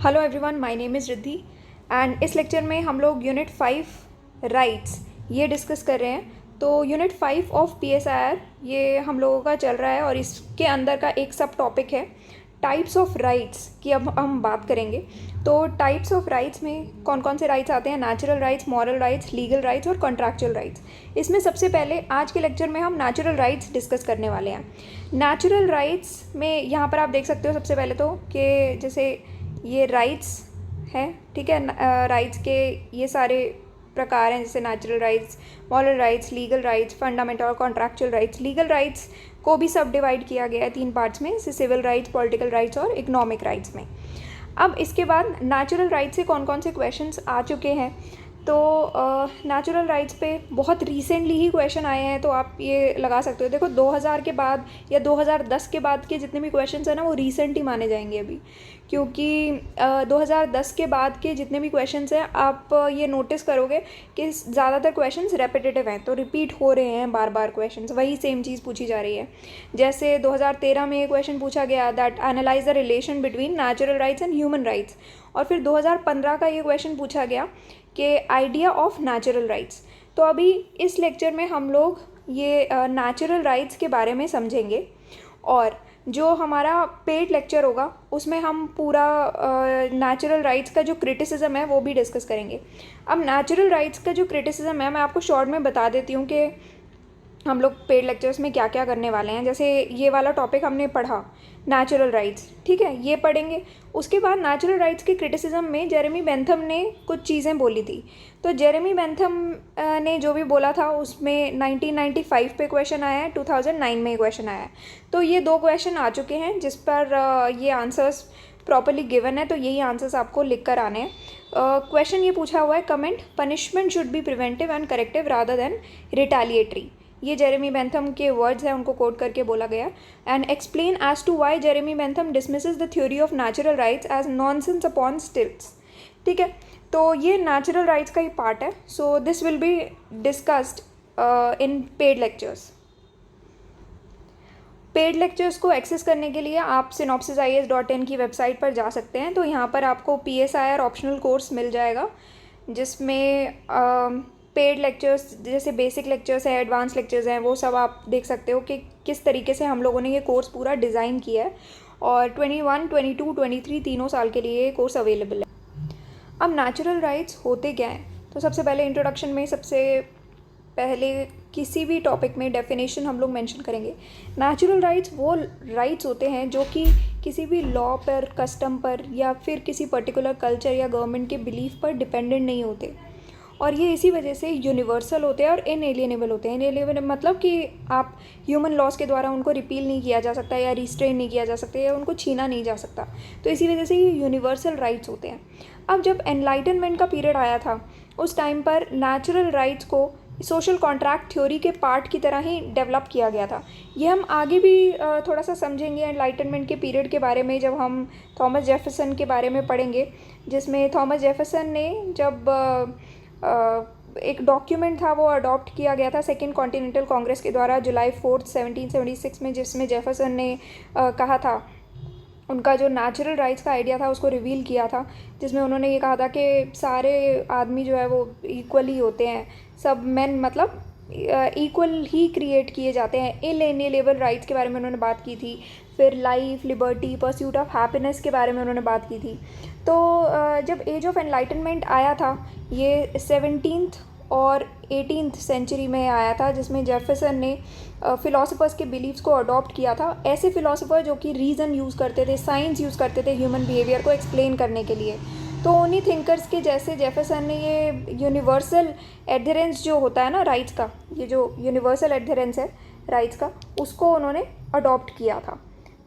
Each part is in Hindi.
Hello everyone, my name is Riddhi and इस लेक्चर में हम लोग यूनिट 5 राइट्स ये डिस्कस कर रहे हैं। तो यूनिट 5 ऑफ PSIR ये हम लोगों का चल रहा है और इसके अंदर का एक सब टॉपिक है टाइप्स ऑफ राइट्स की अब हम बात करेंगे। तो टाइप्स ऑफ राइट्स में कौन कौन से राइट्स आते हैं? Natural rights, moral rights, legal rights और कॉन्ट्रैक्चुअल राइट्स। इसमें सबसे पहले आज के लेक्चर में हम नेचुरल राइट्स डिस्कस करने वाले हैं। नेचुरल राइट्स में यहाँ पर आप देख सकते हो सबसे पहले तो कि जैसे ये राइट्स हैं, ठीक है। राइट्स के ये सारे प्रकार हैं, जैसे natural rights, moral rights, legal rights, fundamental और कॉन्ट्रैक्चुअल राइट्स। लीगल राइट्स को भी सब डिवाइड किया गया है 3 पार्ट्स में, जैसे सिविल राइट्स, पॉलिटिकल राइट्स और इकोनॉमिक राइट्स में। अब इसके बाद नेचुरल राइट्स से कौन कौन से क्वेश्चंस आ चुके हैं? तो नेचुरल राइट्स पे बहुत रिसेंटली ही क्वेश्चन आए हैं, तो आप ये लगा सकते हो। देखो 2000 के बाद या 2010 के बाद के जितने भी क्वेश्चंस हैं ना, वो रीसेंट ही माने जाएंगे अभी, क्योंकि 2010 के बाद के जितने भी क्वेश्चंस हैं आप ये नोटिस करोगे कि ज़्यादातर क्वेश्चंस रेपिटेटिव हैं, तो रिपीट हो रहे हैं बार बार क्वेश्चंस, वही सेम चीज़ पूछी जा रही है। जैसे 2013 में ये क्वेश्चन पूछा गया that analyse the relation between natural rights and human rights, और फिर 2015 का ये क्वेश्चन पूछा गया कि आइडिया ऑफ नेचुरल राइट्स। तो अभी इस लेक्चर में हम लोग ये नेचुरल राइट्स के बारे में समझेंगे, और जो हमारा पेड लेक्चर होगा उसमें हम पूरा नेचुरल राइट्स का जो क्रिटिसिज्म है वो भी डिस्कस करेंगे। अब नेचुरल राइट्स का जो क्रिटिसिज्म है मैं आपको शॉर्ट में बता देती हूँ कि हम लोग पेड लेक्चर्स में क्या क्या करने वाले हैं। जैसे ये वाला टॉपिक हमने पढ़ा नेचुरल राइट्स, ठीक है, ये पढ़ेंगे। उसके बाद नेचुरल राइट्स के क्रिटिसिज्म में जेरेमी बेंथम ने कुछ चीज़ें बोली थी। तो जेरेमी बेंथम ने जो भी बोला था उसमें 1995 पे क्वेश्चन आया है, 2009 में क्वेश्चन आया है। तो ये 2 क्वेश्चन आ चुके हैं जिस पर ये आंसर्स प्रॉपरली गिवन है, तो यही आंसर्स आपको लिख कर आने हैं। क्वेश्चन ये पूछा हुआ है, comment punishment should be preventive and corrective rather than retaliatory. ये जेरेमी बेंथम के वर्ड्स हैं, उनको कोट करके बोला गया। And explain as to why Jeremy Bentham dismisses the theory of natural rights as nonsense upon stilts, ठीक है। तो ये नेचुरल राइट्स का ही पार्ट है। So this will be discussed in paid lectures. Paid lectures को एक्सेस करने के लिए आप synopsisis.in की वेबसाइट पर जा सकते हैं। तो यहाँ पर आपको PSIR ऑप्शनल कोर्स मिल जाएगा, जिसमें पेड लेक्चर्स जैसे बेसिक लेक्चर्स है, एडवांस लेक्चर्स हैं, वो सब आप देख सकते हो कि किस तरीके से हम लोगों ने ये कोर्स पूरा डिज़ाइन किया है। और 21, 22, 23 तीनों साल के लिए ये कोर्स अवेलेबल है। अब नेचुरल राइट्स होते क्या हैं? तो सबसे पहले इंट्रोडक्शन में सबसे पहले किसी भी टॉपिक में डेफिनेशन हम लोग मेंशन करेंगे। नेचुरल राइट्स वो राइट्स होते हैं जो कि किसी भी लॉ पर, कस्टम पर या फिर किसी पर्टिकुलर कल्चर या गवर्नमेंट के बिलीफ पर डिपेंडेंट नहीं होते, और ये इसी वजह से यूनिवर्सल होते हैं और इनएलिएनेबल होते हैं। इनएलिएनेबल मतलब कि आप ह्यूमन लॉज के द्वारा उनको रिपील नहीं किया जा सकता या रिस्ट्रेन नहीं किया जा सकता या उनको छीना नहीं जा सकता। तो इसी वजह से ये यूनिवर्सल राइट्स होते हैं। अब जब एनलाइटनमेंट का पीरियड आया था उस टाइम पर नेचुरल राइट्स को सोशल कॉन्ट्रैक्ट थ्योरी के पार्ट की तरह ही डेवलप किया गया था। ये हम आगे भी थोड़ा सा समझेंगे एनलाइटनमेंट के पीरियड के बारे में, जब हम थॉमस जेफरसन के बारे में पढ़ेंगे, जिसमें थॉमस जेफरसन ने जब एक डॉक्यूमेंट था वो अडॉप्ट किया गया था सेकेंड कॉन्टिनेंटल कांग्रेस के द्वारा जुलाई 4, 1776 में, जिसमें जेफरसन ने कहा था, उनका जो नेचुरल राइट्स का आइडिया था उसको रिवील किया था, जिसमें उन्होंने ये कहा था कि सारे आदमी जो है वो इक्वल ही होते हैं, सब मैन मतलब इक्वल ही क्रिएट किए जाते हैं। इनएलिएनेबल राइट्स के बारे में उन्होंने बात की थी। फिर life, liberty, pursuit of happiness के बारे में उन्होंने बात की थी। तो जब एज ऑफ एनलाइटनमेंट आया था ये 17th और 18th सेंचुरी में आया था, जिसमें जेफरसन ने फ़िलासफ़र्स के बिलीव्स को अडॉप्ट किया था। ऐसे फ़िलासफ़र जो कि रीज़न यूज़ करते थे, साइंस यूज़ करते थे ह्यूमन बिहेवियर को एक्सप्लेन करने के लिए। तो उन्हीं थिंकर्स के जैसे जेफरसन ने ये यूनिवर्सल एडहेरेंस जो होता है ना राइट्स का, ये जो यूनिवर्सल एडहेरेंस है राइट्स का, उसको उन्होंने अडॉप्ट किया था,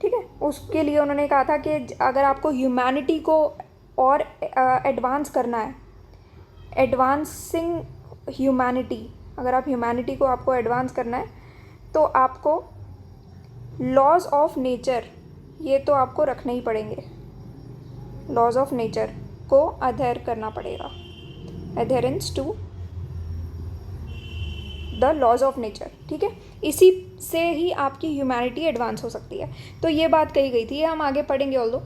ठीक है। उसके लिए उन्होंने कहा था कि अगर आपको ह्यूमैनिटी को और एडवांस करना है, एडवांसिंग ह्यूमैनिटी, अगर आप ह्यूमैनिटी को आपको एडवांस करना है तो आपको लॉज ऑफ नेचर ये तो आपको रखने ही पड़ेंगे। लॉज ऑफ नेचर को अधेयर करना पड़ेगा, adherence to the laws of nature, ठीक है। इसी से ही आपकी ह्यूमैनिटी एडवांस हो सकती है। तो ये बात कही गई थी, ये हम आगे पढ़ेंगे ऑल्दो।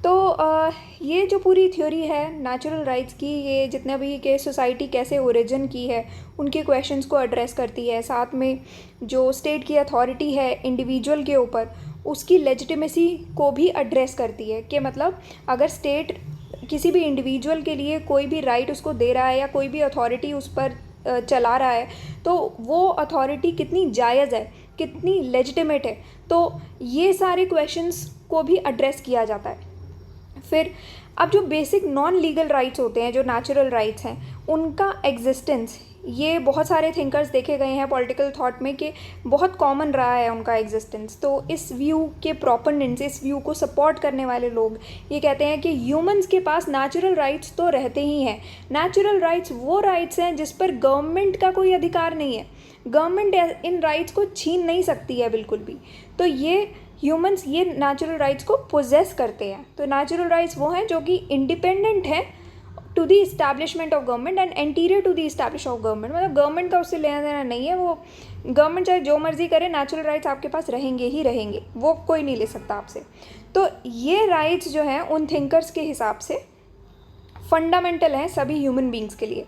तो ये जो पूरी थ्योरी है नेचुरल राइट्स की, ये जितने भी के सोसाइटी कैसे ओरिजिन की है उनके क्वेश्चंस को एड्रेस करती है। साथ में जो स्टेट की अथॉरिटी है इंडिविजुअल के ऊपर, उसकी लेजिटिमेसी को भी एड्रेस करती है कि मतलब अगर स्टेट किसी भी इंडिविजुअल के लिए कोई भी राइट उसको दे रहा है या कोई भी अथॉरिटी उस पर चला रहा है, तो वो अथॉरिटी कितनी जायज़ है, कितनी लेजिटिमेट है। तो ये सारे क्वेश्चंस को भी एड्रेस किया जाता है। फिर अब जो बेसिक नॉन लीगल राइट्स होते हैं, जो नेचुरल राइट्स हैं, उनका एग्जिस्टेंस, ये बहुत सारे थिंकर्स देखे गए हैं पॉलिटिकल थॉट में कि बहुत कॉमन रहा है उनका एग्जिस्टेंस। तो इस व्यू के प्रोपोनेंट्स, इस व्यू को सपोर्ट करने वाले लोग ये कहते हैं कि ह्यूमंस के पास नेचुरल राइट्स तो रहते ही हैं। नेचुरल राइट्स वो राइट्स हैं जिस पर गवर्नमेंट का कोई अधिकार नहीं है, गवर्नमेंट इन राइट्स को छीन नहीं सकती है बिल्कुल भी। तो ये ह्यूमंस ये नेचुरल राइट्स को पोजेस करते हैं। तो नेचुरल राइट्स वो हैं जो कि इंडिपेंडेंट हैं to the establishment of government and anterior to the establish of government. मतलब गवर्नमेंट का उससे लेना देना नहीं है, वो गवर्नमेंट चाहे जो मर्जी करे, नेचुरल राइट्स आपके पास रहेंगे ही रहेंगे, वो कोई नहीं ले सकता आपसे। तो ये राइट्स जो हैं उन थिंकर्स के हिसाब से फंडामेंटल हैं सभी ह्यूमन बींग्स के लिए।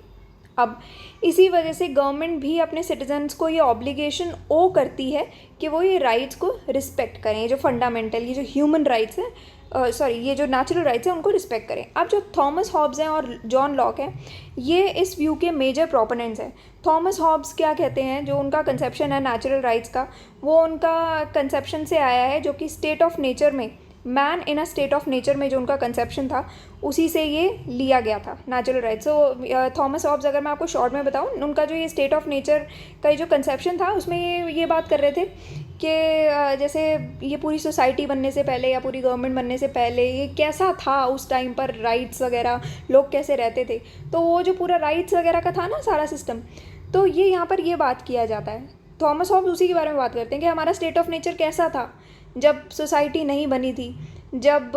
अब इसी वजह से गवर्नमेंट भी अपने सिटीजन्स को ये ऑब्लिगेशन ओ करती है कि वो ये राइट्स को रिस्पेक्ट करें, ये जो फंडामेंटल, ये जो ह्यूमन राइट्स हैं, ये जो नेचुरल राइट्स हैं उनको रिस्पेक्ट करें। अब जो थॉमस हॉब्स हैं और जॉन लॉक हैं, ये इस व्यू के मेजर प्रोपोनेंट्स हैं। थॉमस हॉब्स क्या कहते हैं, जो उनका कंसेप्शन है नेचुरल राइट्स का, वो उनका कंसेप्शन से आया है जो कि स्टेट ऑफ नेचर में, man in a state of nature में जो उनका कंसेप्शन था, उसी से ये लिया गया था नेचुरल राइट्स। सो थॉमस हॉब्स, अगर मैं आपको शॉर्ट में बताऊं, उनका जो ये स्टेट ऑफ नेचर का जो कंसेप्शन था, उसमें ये बात कर रहे थे कि जैसे ये पूरी सोसाइटी बनने से पहले या पूरी गवर्नमेंट बनने से पहले ये कैसा था उस टाइम पर, राइट्स वगैरह, लोग कैसे रहते थे। तो वो जो पूरा राइट्स वगैरह का था ना सारा सिस्टम, तो ये यहाँ पर ये बात किया जाता है। थॉमस हॉब्स उसी के बारे में बात करते हैं कि हमारा स्टेट ऑफ नेचर कैसा था जब सोसाइटी नहीं बनी थी, जब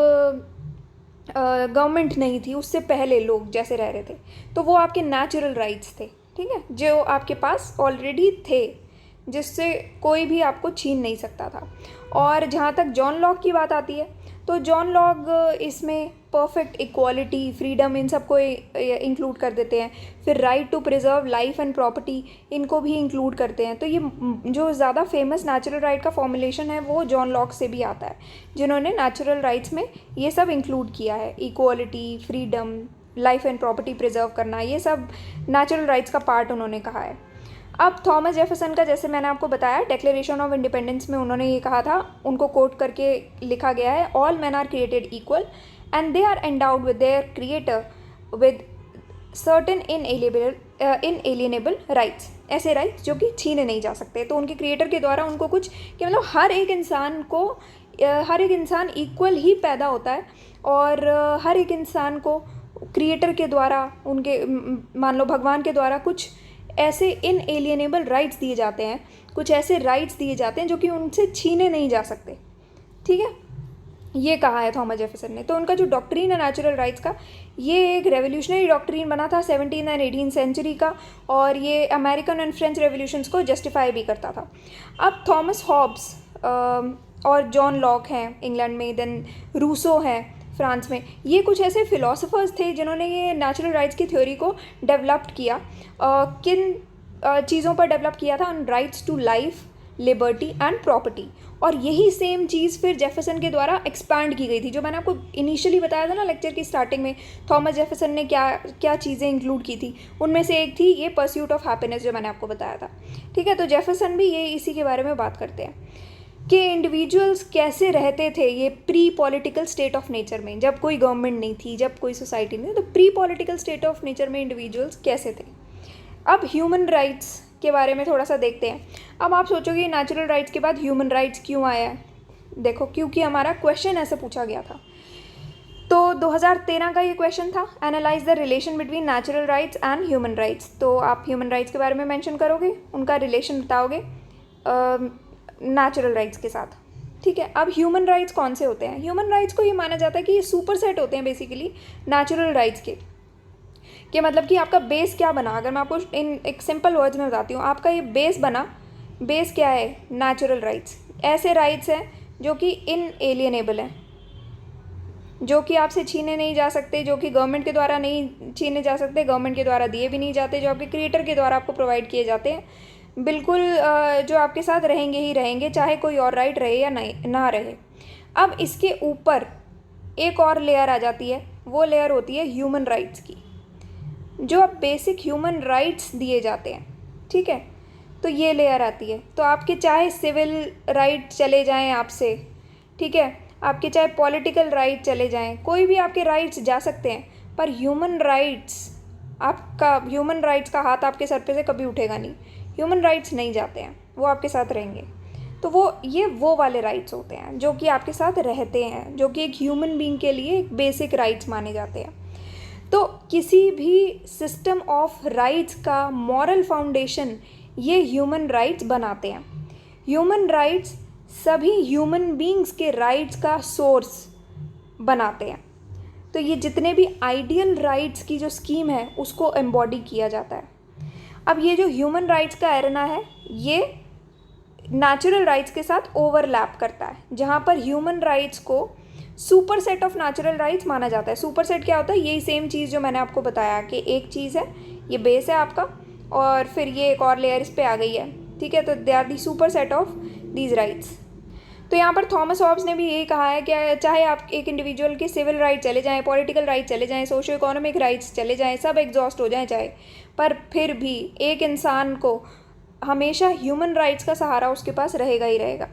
गवर्नमेंट नहीं थी, उससे पहले लोग जैसे रह रहे थे। तो वो आपके नेचुरल राइट्स थे, ठीक है, जो आपके पास ऑलरेडी थे, जिससे कोई भी आपको छीन नहीं सकता था। और जहाँ तक जॉन लॉक की बात आती है, तो जॉन लॉक इसमें परफेक्ट इक्वालिटी, फ्रीडम, इन सबको इंक्लूड कर देते हैं। फिर right to preserve life and property, इनको भी इंक्लूड करते हैं। तो ये जो ज़्यादा फेमस नेचुरल राइट का फॉर्मुलेशन है वो जॉन लॉक से भी आता है, जिन्होंने नेचुरल राइट्स में ये सब इंक्लूड किया है। Equality, freedom, life and property preserve करना, ये सब नेचुरल राइट्स का पार्ट उन्होंने कहा है। अब थॉमस जेफरसन का, जैसे मैंने आपको बताया, डिक्लेरेशन ऑफ इंडिपेंडेंस में उन्होंने ये कहा था, उनको कोट करके लिखा गया है, all men are created equal and they are endowed with their creator with certain inalienable rights, ऐसे राइट्स जो कि छीने नहीं जा सकते। तो उनके क्रिएटर के द्वारा उनको कुछ, कि मतलब हर एक इंसान इक्वल ही पैदा होता है, और हर एक इंसान को क्रिएटर के द्वारा, उनके मान लो भगवान के द्वारा, कुछ ऐसे इनएलिएनेबल राइट्स दिए जाते हैं, कुछ ऐसे राइट्स दिए जाते हैं जो कि उनसे छीने नहीं जा सकते, ठीक है। ये कहा है थॉमस जेफरसन ने। तो उनका जो डॉक्ट्रीन है नेचुरल राइट्स का, ये एक रेवोल्यूशनरी डॉक्ट्रीन बना था 17th एंड 18th सेंचुरी का, और ये अमेरिकन एंड फ्रेंच रेवोल्यूशंस को जस्टिफाई भी करता था। अब थॉमस हॉब्स और जॉन लॉक हैं इंग्लैंड में, देन रूसो हैं फ्रांस में, ये कुछ ऐसे फिलोसोफर्स थे जिन्होंने ये नेचुरल राइट्स की थ्योरी को डेवलप्ड किया। किन चीज़ों पर डेवलप किया था? On rights to life, liberty and property. और यही सेम चीज़ फिर जेफरसन के द्वारा एक्सपैंड की गई थी, जो मैंने आपको इनिशियली बताया था ना लेक्चर की स्टार्टिंग में, थॉमस जेफरसन ने क्या क्या चीज़ें इंक्लूड की थी, उनमें से एक थी ये परस्यूट ऑफ हैप्पीनेस, जो मैंने आपको बताया था, ठीक है। तो जेफरसन भी ये इसी के बारे में बात करते हैं कि इंडिविजुअल्स कैसे रहते थे ये pre political state of nature में, जब कोई गवर्नमेंट नहीं थी, जब कोई सोसाइटी नहीं थी, तो pre political state of nature में इंडिविजुअल्स कैसे थे। अब ह्यूमन राइट्स के बारे में थोड़ा सा देखते हैं। अब आप सोचोगे नेचुरल राइट्स के बाद ह्यूमन राइट्स क्यों आया है? देखो, क्योंकि हमारा क्वेश्चन ऐसे पूछा गया था। तो 2013 का ये क्वेश्चन था, analyse the relation between natural rights and human rights. तो आप ह्यूमन राइट्स के बारे में मेंशन करोगे, उनका रिलेशन बताओगे नेचुरल राइट्स के साथ, ठीक है। अब ह्यूमन राइट्स कौन से होते हैं? ह्यूमन राइट्स को ये माना जाता है कि ये सुपर सेट होते हैं बेसिकली नेचुरल राइट्स के, कि मतलब कि आपका बेस क्या बना। अगर मैं आपको इन एक सिंपल वर्ड्स में बताती हूँ, आपका ये बेस बना। बेस क्या है? Natural rights. ऐसे राइट्स हैं जो कि इनएलिएनेबल हैं, जो कि आपसे छीने नहीं जा सकते, जो कि गवर्नमेंट के द्वारा नहीं छीने जा सकते, गवर्नमेंट के द्वारा दिए भी नहीं जाते, जो आपके क्रिएटर के द्वारा आपको प्रोवाइड किए जाते हैं। बिल्कुल जो आपके साथ रहेंगे ही रहेंगे, चाहे कोई और राइट रहे या नहीं ना रहे। अब इसके ऊपर एक और लेयर आ जाती है, वो लेयर होती है ह्यूमन राइट्स की, जो अब बेसिक ह्यूमन राइट्स दिए जाते हैं, ठीक है। तो ये लेयर आती है। तो आपके चाहे सिविल राइट चले जाएं आपसे, ठीक है, आपके चाहे पॉलिटिकल राइट चले जाएं, कोई भी आपके राइट्स जा सकते हैं, पर ह्यूमन राइट्स, आपका ह्यूमन राइट्स का हाथ आपके सर पे से कभी उठेगा नहीं। ह्यूमन राइट्स नहीं जाते हैं, वो आपके साथ रहेंगे। तो वो वाले राइट्स होते हैं जो कि आपके साथ रहते हैं, जो कि एक ह्यूमन बीइंग के लिए एक बेसिक राइट्स माने जाते हैं। तो किसी भी सिस्टम ऑफ राइट्स का मॉरल फाउंडेशन ये ह्यूमन राइट्स बनाते हैं। ह्यूमन राइट्स सभी ह्यूमन बीइंग्स के राइट्स का सोर्स बनाते हैं। तो ये जितने भी आइडियल राइट्स की जो स्कीम है उसको एम्बॉडी किया जाता है। अब ये जो ह्यूमन राइट्स का एरेना है, ये नेचुरल राइट्स के साथ ओवरलैप करता है, जहाँ पर ह्यूमन राइट्स को super set of natural rights माना जाता है। सुपर सेट क्या होता है? यही सेम चीज़ जो मैंने आपको बताया कि एक चीज़ है, ये बेस है आपका, और फिर ये एक और लेयर इस पर आ गई है, ठीक है। तो they are the super set of these rights. तो यहाँ पर थॉमस हॉब्स ने भी यही कहा है कि चाहे आप एक इंडिविजुअल के सिविल राइट चले जाएं, पॉलिटिकल राइट चले जाएं, सोशो इकोनॉमिक राइट्स चले जाएं, सब एग्जॉस्ट हो जाएं चाहे, पर फिर भी एक इंसान को हमेशा ह्यूमन राइट्स का सहारा उसके पास रहेगा ही रहेगा।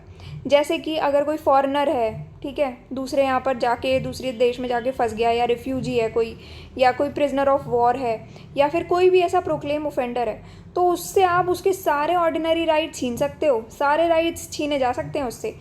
जैसे कि अगर कोई फॉरेनर है, ठीक है, दूसरे यहाँ पर जाके दूसरे देश में जाके फंस गया, या रिफ्यूजी है कोई, या कोई प्रिजनर ऑफ वॉर है, या फिर कोई भी ऐसा प्रोक्लेम ऑफेंडर है, तो उससे आप उसके सारे ऑर्डिनरी राइट्स छीन सकते हो, सारे राइट्स छीने जा सकते हैं उससे,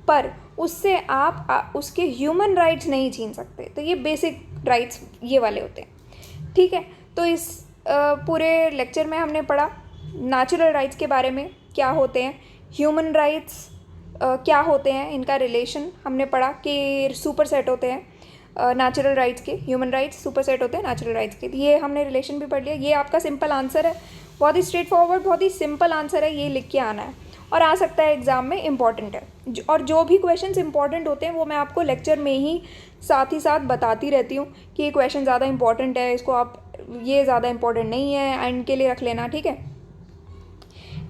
पर उससे आप उसके ह्यूमन राइट्स नहीं छीन सकते। तो ये बेसिक राइट्स ये वाले होते हैं, ठीक है। तो इस पूरे लेक्चर में हमने पढ़ा नेचुरल राइट्स के बारे में, क्या होते हैं ह्यूमन राइट्स, क्या होते हैं इनका रिलेशन हमने पढ़ा कि सुपर सेट होते हैं नेचुरल राइट्स के, ह्यूमन राइट्स सुपर सेट होते हैं नेचुरल राइट्स के। ये हमने रिलेशन भी पढ़ लिया। ये आपका सिंपल आंसर है, बहुत ही स्ट्रेट फॉरवर्ड, बहुत ही सिंपल आंसर है, ये लिख के आना है और आ सकता है एग्ज़ाम में, इंपॉर्टेंट है। और जो भी क्वेश्चंस इंपॉर्टेंट होते हैं वो मैं आपको लेक्चर में ही साथ बताती रहती हूँ कि ये क्वेश्चन ज़्यादा इंपॉर्टेंट है, इसको आप ये ज़्यादा इंपॉर्टेंट नहीं है, एंड के लिए रख लेना, ठीक है।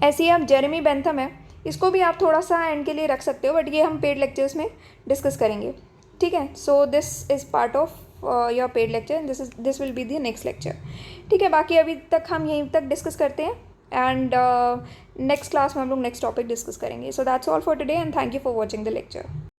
ऐसे ही आप जेरेमी बेंथम है, इसको भी आप थोड़ा सा एंड के लिए रख सकते हो, बट ये हम पेड लेक्चर्स में डिस्कस करेंगे, ठीक है। So this is part of your paid lecture, this will be the next lecture, ठीक है। बाकी अभी तक हम यहीं तक डिस्कस करते हैं, एंड नेक्स्ट क्लास में हम लोग नेक्स्ट टॉपिक डिस्कस करेंगे। So that's all for today, and thank you for watching the lecture.